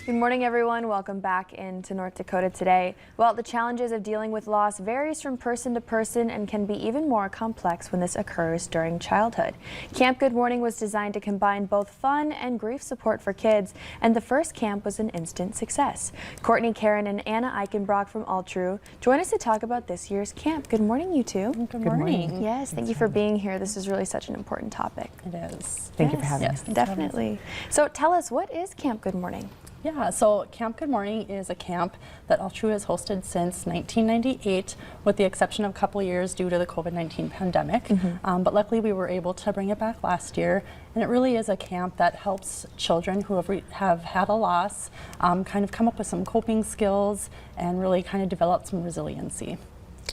Good morning, everyone. Welcome back into North Dakota today. Well, the challenges of dealing with loss varies from person to person and can be even more complex when this occurs during childhood. Camp Good Morning was designed to combine both fun and grief support for kids, and the first camp was an instant success. Courtney, Karen, and Anna Eichenbrock from Altru join us to talk about this year's camp. Good morning, you two. Good morning. Yes, thank you for being here. This is really such an important topic. It is. Thank you for having us. Definitely. So tell us, what is Camp Good Morning? Yeah, so Camp Good Morning is a camp that Altru has hosted since 1998, with the exception of a couple years due to the COVID-19 pandemic. But luckily we were able to bring it back last year, and it really is a camp that helps children who have had a loss kind of come up with some coping skills and really kind of develop some resiliency.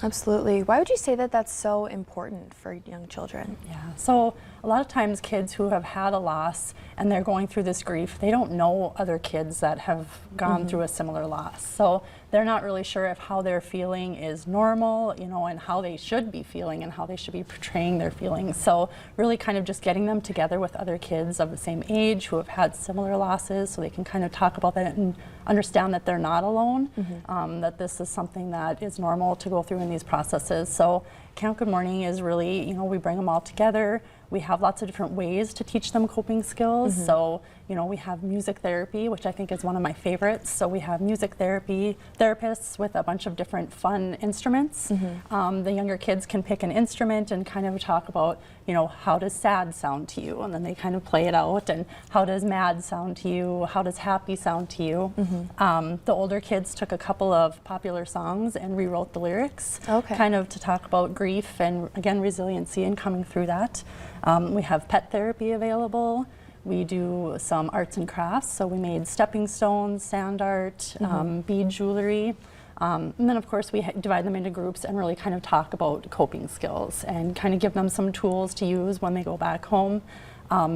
Absolutely. Why would you say that that's so important for young children? Yeah, so a lot of times kids who have had a loss and they're going through this grief, they don't know other kids that have gone through a similar loss. So they're not really sure if how they're feeling is normal, you know, and how they should be feeling and how they should be portraying their feelings. So really kind of just getting them together with other kids of the same age who have had similar losses so they can kind of talk about that and understand that they're not alone, that this is something that is normal to go through in these processes. So Camp Good Morning is really, you know, we bring them all together. We have lots of different ways to teach them coping skills. So, you know, we have music therapy, which I think is one of my favorites. So we have music therapy therapists with a bunch of different fun instruments. The younger kids can pick an instrument and kind of talk about, you know, how does sad sound to you? And then they kind of play it out. And how does mad sound to you? How does happy sound to you? The older kids took a couple of popular songs and rewrote the lyrics, kind of to talk about grief and, again, resiliency and coming through that. We have pet therapy available. We do some arts and crafts, so we made stepping stones, sand art, bead jewelry. And then of course we divide them into groups and really kind of talk about coping skills and kind of give them some tools to use when they go back home.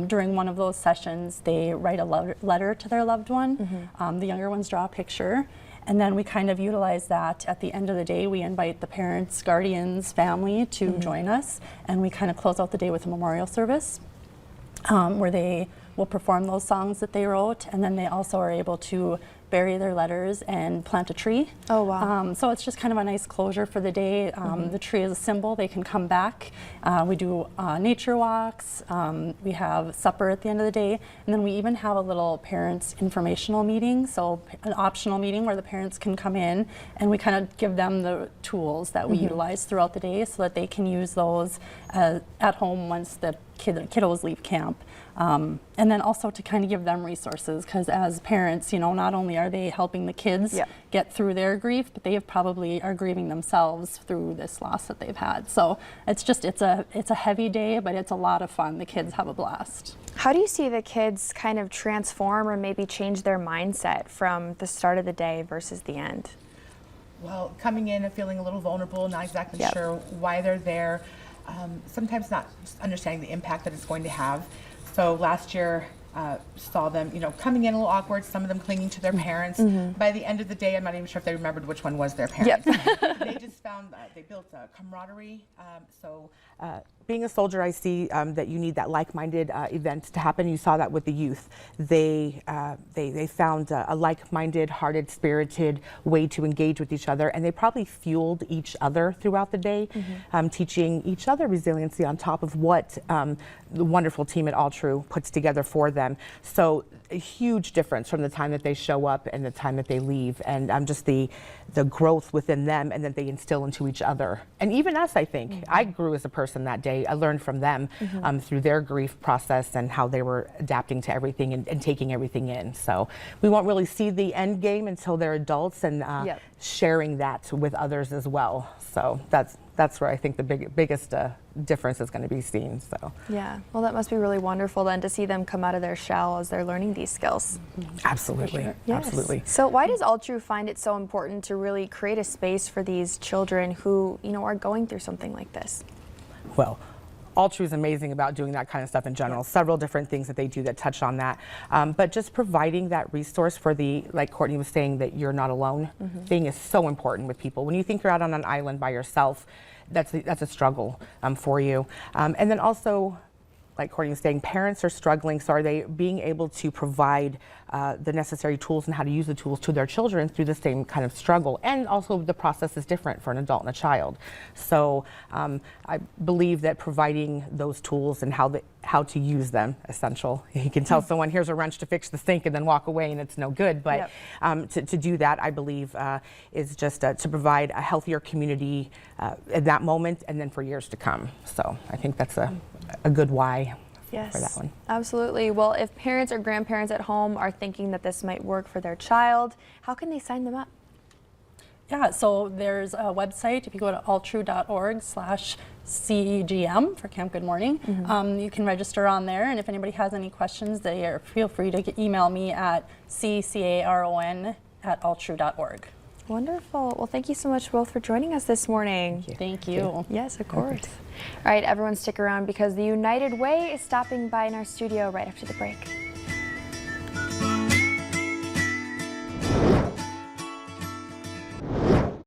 During one of those sessions, they write a letter to their loved one. The younger ones draw a picture. And then we kind of utilize that at the end of the day. We invite the parents, guardians, family to join us, and we kind of close out the day with a memorial service where they will perform those songs that they wrote, and then they also are able to bury their letters and plant a tree. Oh, wow. So it's just kind of a nice closure for the day. The tree is a symbol. They can come back. We do nature walks. We have supper at the end of the day. And then we even have a little parents informational meeting, so an optional meeting where the parents can come in and we kind of give them the tools that we utilize throughout the day so that they can use those at home once the kiddos leave camp. And then also to kind of give them resources, because as parents, you know, not only are they helping the kids get through their grief, but they probably are grieving themselves through this loss that they've had. So it's just, it's a heavy day, but it's a lot of fun. The kids have a blast. How do you see the kids kind of transform or maybe change their mindset from the start of the day versus the end? Well, coming in and feeling a little vulnerable, not exactly sure why they're there, sometimes not understanding the impact that it's going to have. So last year saw them, you know, coming in a little awkward, some of them clinging to their parents. By the end of the day, I'm not even sure if they remembered which one was their parents. They just found they built a camaraderie. Being a soldier, I see that you need that like-minded event to happen. You saw that with the youth. They found a like-minded, hearted, spirited way to engage with each other, and they probably fueled each other throughout the day, teaching each other resiliency on top of what the wonderful team at Altru puts together for them. So a huge difference from the time that they show up and the time that they leave, and just the growth within them and that they instill into each other. And even us, I think. I grew as a person that day. I learned from them through their grief process and how they were adapting to everything and taking everything in. So we won't really see the end game until they're adults and sharing that with others as well. So that's where I think the biggest difference is going to be seen. So yeah, well, that must be really wonderful then to see them come out of their shell as they're learning these skills. Absolutely, absolutely. So why does Altru find it so important to really create a space for these children who, you know, are going through something like this? Well, Altru is amazing about doing that kind of stuff in general. Several different things that they do that touch on that. But just providing that resource for the, like Courtney was saying, that you're not alone thing is so important with people. When you think you're out on an island by yourself, that's a struggle for you. And then also like Courtney was saying, parents are struggling, so are they being able to provide the necessary tools and how to use the tools to their children through the same kind of struggle? And also the process is different for an adult and a child. So I believe that providing those tools and how to use them essential. You can tell someone, here's a wrench to fix the sink, and then walk away and it's no good. But to do that, I believe, is just to provide a healthier community at that moment and then for years to come. So I think that's a good why for that one. Absolutely. Well, if parents or grandparents at home are thinking that this might work for their child, how can they sign them up? Yeah, so there's a website. If you go to alltrue.org/CGM for Camp Good Morning, you can register on there. And if anybody has any questions, feel free to email me at ccaron@alltrue.org. Wonderful. Well, thank you so much both for joining us this morning. Thank you. Yes, of course. All right, everyone stick around because the United Way is stopping by in our studio right after the break.